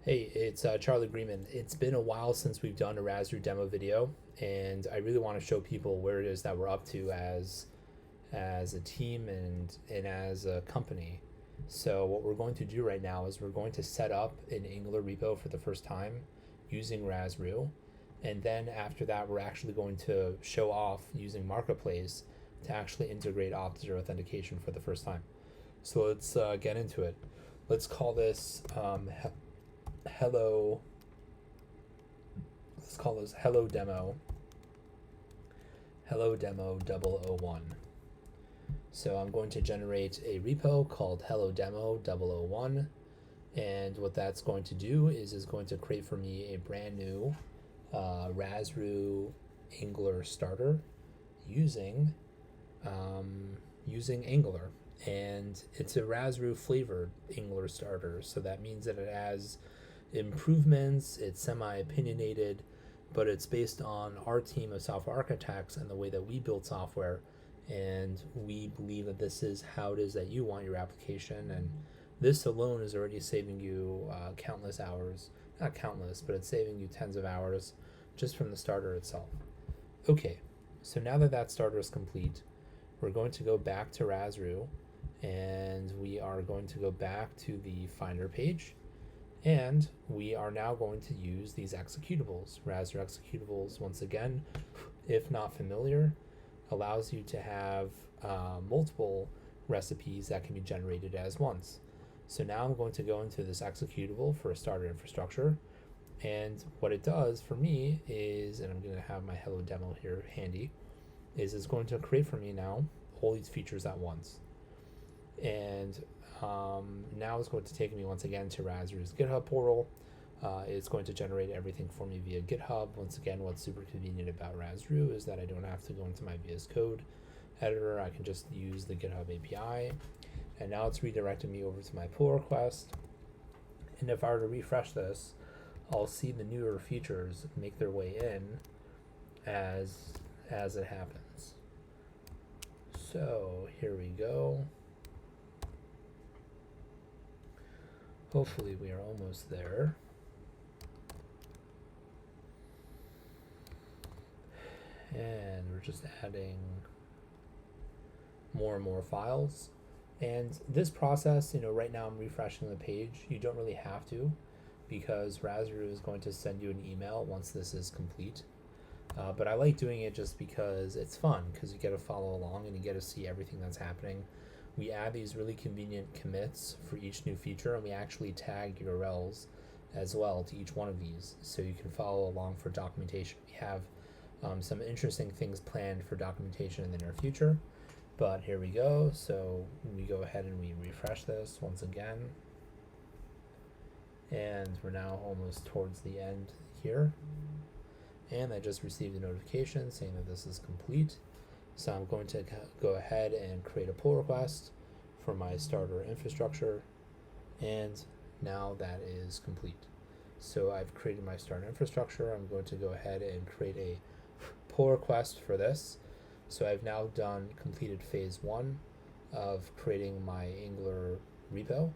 Hey, it's Charlie Greenman. It's been a while since we've done a Razroo demo video, and I really want to show people where it is that we're up to as a team and as a company. So what we're going to do right now is we're going to set up an Angular repo for the first time using Razroo, and then after that we're actually going to show off using Marketplace to actually integrate Auth0 authentication for the first time. So let's get into it. Let's call this hello. Let's call this hello demo 001. So I'm going to generate a repo called hello demo 001, and what that's going to do is going to create for me a brand new Razroo Angular starter using using Angular, and it's a Razroo flavored Angular starter. So that means that it has improvements, it's semi opinionated, but it's based on our team of software architects and the way that we build software. And we believe that this is how it is that you want your application. And this alone is already saving you countless hours. Not countless, but it's saving you tens of hours just from the starter itself. Okay, so now that that starter is complete, we're going to go back to Razroo, and we are going to go back to the Finder page, and we are now going to use these executables. Razroo executables, once again, if not familiar, allows you to have multiple recipes that can be generated as once. So now I'm going to go into this executable for a starter infrastructure. And what it does for me is, and I'm going to have my hello demo here handy, is it's going to create for me now all these features at once. And now it's going to take me once again to Razroo's GitHub portal. It's going to generate everything for me via GitHub. Once again, what's super convenient about Razroo is that I don't have to go into my VS Code editor. I can just use the GitHub API. And now it's redirecting me over to my pull request. And if I were to refresh this, I'll see the newer features make their way in as it happens. So here we go. Hopefully we are almost there. And we're just adding more and more files. And this process, right now I'm refreshing the page. You don't really have to, because Razroo is going to send you an email once this is complete. But I like doing it just because it's fun, because you get to follow along and you get to see everything that's happening. We add these really convenient commits for each new feature, and we actually tag URLs as well to each one of these, so you can follow along for documentation. We have some interesting things planned for documentation in the near future, but here we go. So we go ahead and we refresh this once again, and we're now almost towards the end here. And I just received a notification saying that this is complete. So I'm going to go ahead and create a pull request for my starter infrastructure, and now that is complete. So I've created my starter infrastructure. I'm going to go ahead and create a pull request for this. So I've now completed phase 1 of creating my Angular repo,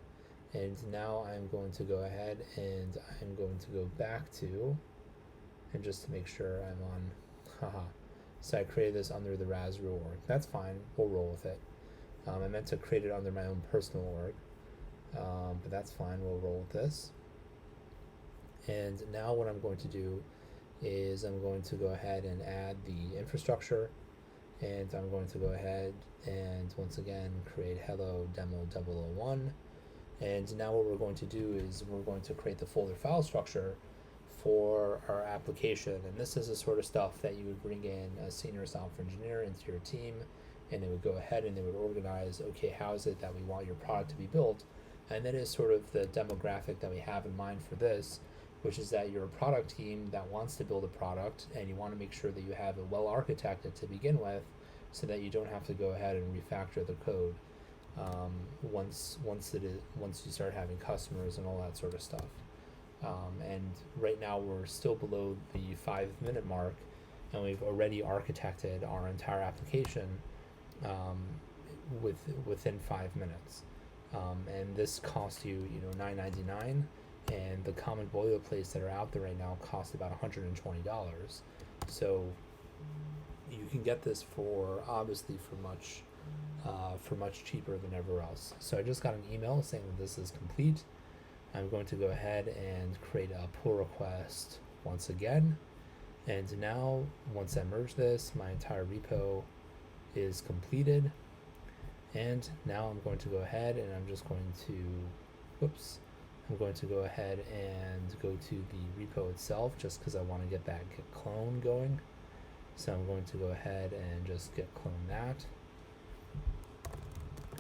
and now I'm going to go ahead and I'm going to go back to, and just to make sure I'm on, so I created this under the Razroo org. That's fine, we'll roll with it. I meant to create it under my own personal org, but that's fine, we'll roll with this. And now what I'm going to do is I'm going to go ahead and add the infrastructure, and I'm going to go ahead and once again create hello demo 001. And now what we're going to do is we're going to create the folder file structure for our application. And this is the sort of stuff that you would bring in a senior software engineer into your team, and they would go ahead and they would organize, okay, how is it that we want your product to be built? And that is sort of the demographic that we have in mind for this, which is that you're a product team that wants to build a product, and you want to make sure that you have it well architected to begin with, so that you don't have to go ahead and refactor the code once you start having customers and all that sort of stuff. And right now we're still below the 5-minute mark, and we've already architected our entire application within 5 minutes. And this costs you $9.99, and the common boilerplates that are out there right now cost about $120. So you can get this for obviously for much cheaper than everywhere else. So I just got an email saying that this is complete. I'm going to go ahead and create a pull request once again. And now, once I merge this, my entire repo is completed. And now I'm going to go ahead and I'm just going to, I'm going to go ahead and go to the repo itself just because I want to get that git clone going. So I'm going to go ahead and just git clone that.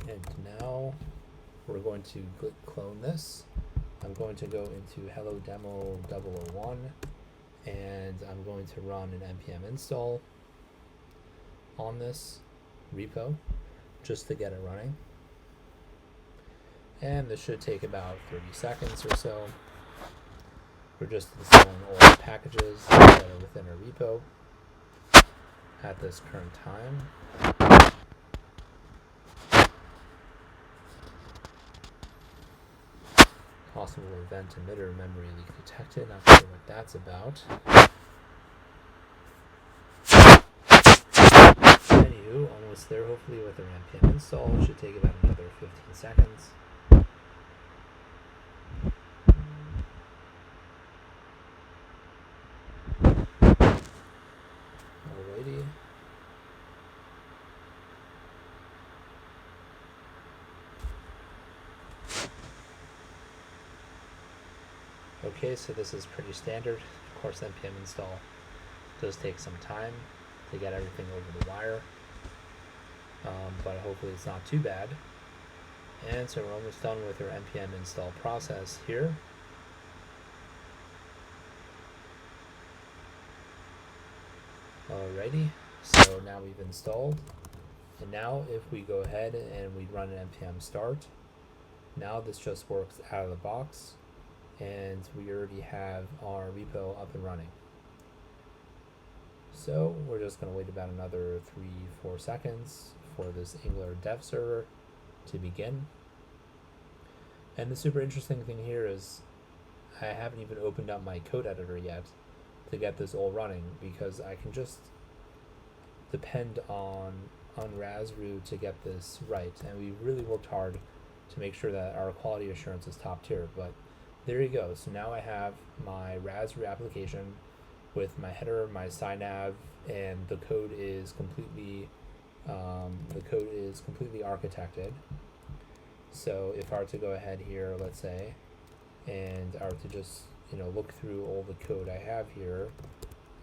And now we're going to git clone this. I'm going to go into hello demo 001 and I'm going to run an npm install on this repo just to get it running. And this should take about 30 seconds or so. We're just installing all the packages that are within our repo at this current time. Possible event emitter memory leak detected. Not sure what that's about. Anywho, almost there hopefully with our npm install. It should take about another 15 seconds. Alrighty. Okay, so this is pretty standard. Of course, npm install does take some time to get everything over the wire, but hopefully it's not too bad. And so we're almost done with our npm install process here. Alrighty, so now we've installed, and now if we go ahead and we run an npm start, now this just works out of the box, and we already have our repo up and running. So we're just going to wait about another 3-4 seconds for this Angular dev server to begin. And the super interesting thing here is I haven't even opened up my code editor yet to get this all running, because I can just depend on Razroo to get this right, and we really worked hard to make sure that our quality assurance is top tier. But there you go. So now I have my Razroo application with my header, my sinav, and the code is completely architected. So if I were to go ahead here, let's say, and I were to just look through all the code I have here,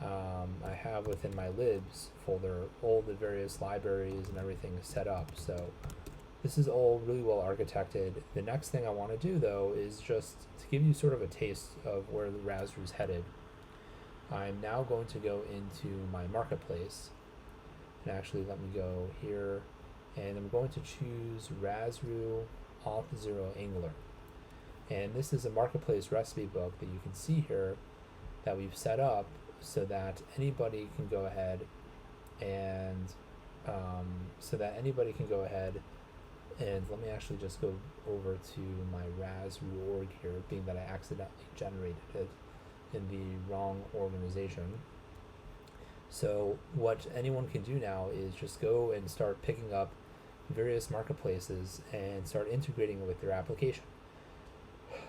I have within my libs folder all the various libraries and everything set up. So this is all really well architected. The next thing I want to do though is just to give you sort of a taste of where the Razroo's headed. I'm now going to go into my marketplace, and actually let me go here, and I'm going to choose Razroo AUTH0 Angular. And this is a marketplace recipe book that you can see here that we've set up so that anybody can go ahead and let me actually just go over to my Razroo org here, being that I accidentally generated it in the wrong organization. So what anyone can do now is just go and start picking up various marketplaces and start integrating it with their application.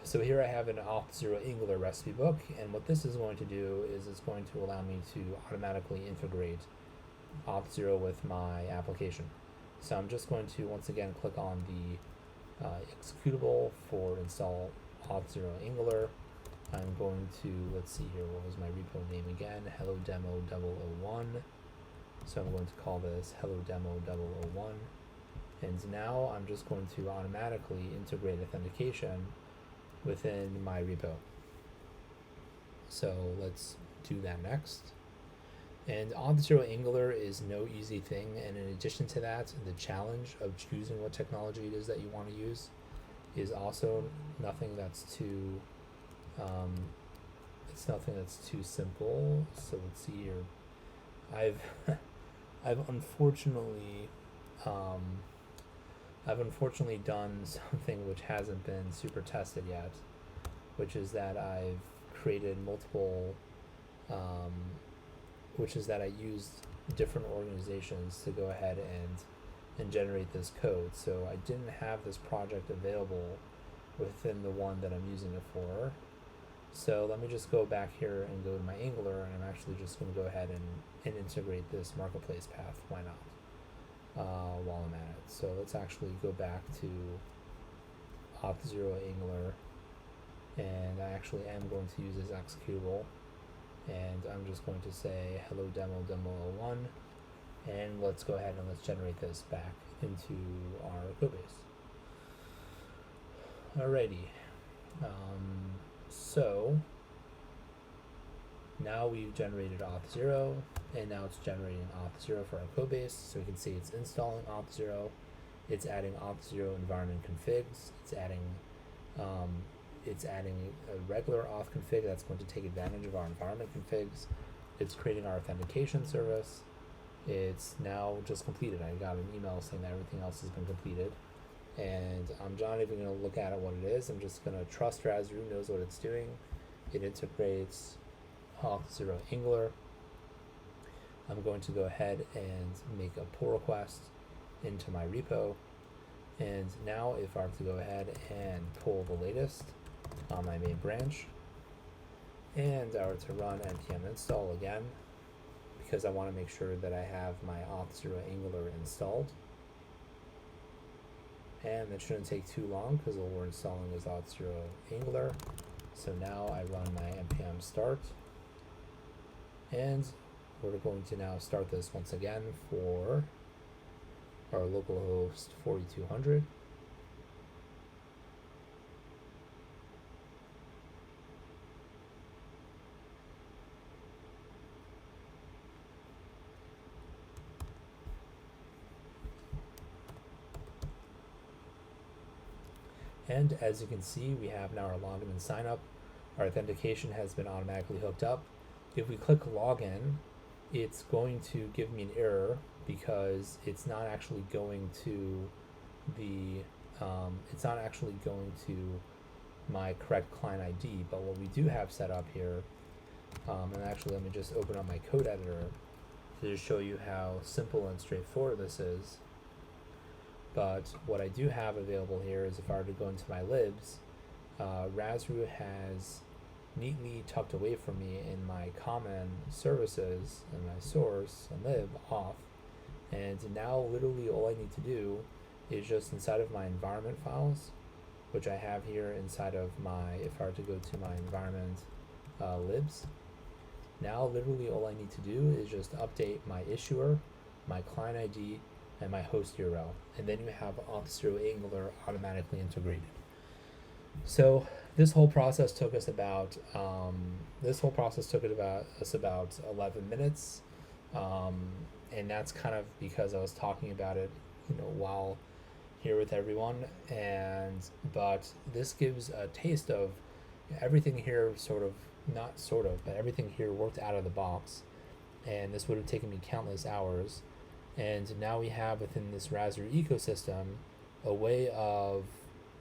So here I have an Auth0 Angular recipe book, and what this is going to do is it's going to allow me to automatically integrate Auth0 with my application. So I'm just going to once again click on the executable for install Auth0 Angular. I'm going to, let's see here, what was my repo name again? Hello Demo 001. So I'm going to call this Hello Demo 001. And now I'm just going to automatically integrate authentication within my repo. So let's do that next. And Auth0 Angular is no easy thing, and in addition to that, the challenge of choosing what technology it is that you want to use is also nothing that's too simple. So let's see here. I've unfortunately done something which hasn't been super tested yet, which is that I've created multiple, which is that I used different organizations to go ahead and generate this code. So I didn't have this project available within the one that I'm using it for. So let me just go back here and go to my Angular, and I'm actually just going to go ahead and integrate this marketplace path. Why not? While I'm at it. So let's actually go back to Auth0 Angular, and I actually am going to use this executable, and I'm just going to say hello demo01, and let's go ahead and let's generate this back into our codebase. Alrighty, so now we've generated Auth0, and now it's generating Auth0 for our codebase. So we can see it's installing Auth0, it's adding Auth0 environment configs, it's adding a regular auth config that's going to take advantage of our environment configs. It's creating our authentication service. It's now just completed. I got an email saying that everything else has been completed, and I'm not even going to look at it what it is. I'm just going to trust Razroo knows what it's doing. It integrates Auth0 Angular. I'm going to go ahead and make a pull request into my repo, and now if I were to go ahead and pull the latest on my main branch, and I were to run npm install again, because I want to make sure that I have my Auth0 Angular installed. And that shouldn't take too long because all we're installing is Auth0 Angular. So now I run my npm start, and we're going to now start this once again for our localhost 4200. And as you can see, we have now our login and sign up. Our authentication has been automatically hooked up. If we click login, it's going to give me an error because it's not actually going to the it's not actually going to my correct client ID. But what we do have set up here, and actually let me just open up my code editor to just show you how simple and straightforward this is. But what I do have available here is if I were to go into my libs, Razroo has neatly tucked away from me in my common services and my source and lib auth. And now literally all I need to do is just inside of my environment files, which I have here inside of my, if I were to go to my environment libs, now literally all I need to do is just update my issuer, my client ID, and my host URL, and then you have Auth0 Angular automatically integrated. So this whole process took us about 11 minutes, and that's kind of because I was talking about it, while here with everyone. But this gives a taste of everything here. But everything here worked out of the box, and this would have taken me countless hours. And now we have within this Razroo ecosystem a way of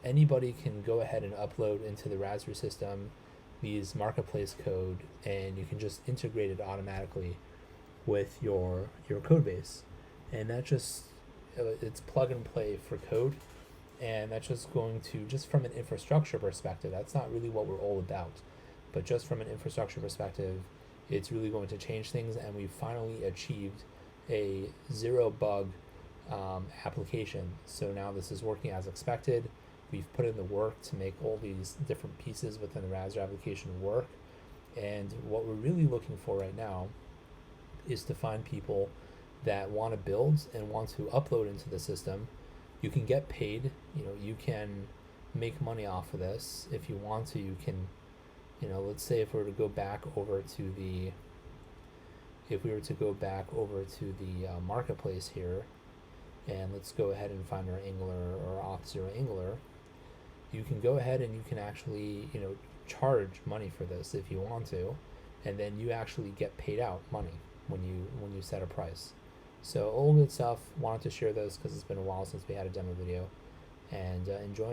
anybody can go ahead and upload into the Razroo system these marketplace code, and you can just integrate it automatically with your code base. And that just, it's plug and play for code, and that's just going to, just from an infrastructure perspective, that's not really what we're all about, but just from an infrastructure perspective, it's really going to change things. And we finally achieved a zero bug application. So now this is working as expected. We've put in the work to make all these different pieces within the Razroo application work. And what we're really looking for right now is to find people that want to build and want to upload into the system. You can get paid, you can make money off of this. If you want to, you can, let's say if we were to go back over to the marketplace here, and let's go ahead and find our Angular or Auth0 Angular, you can go ahead and you can actually, charge money for this if you want to, and then you actually get paid out money when you set a price. So all good stuff. Wanted to share those because it's been a while since we had a demo video, and enjoy.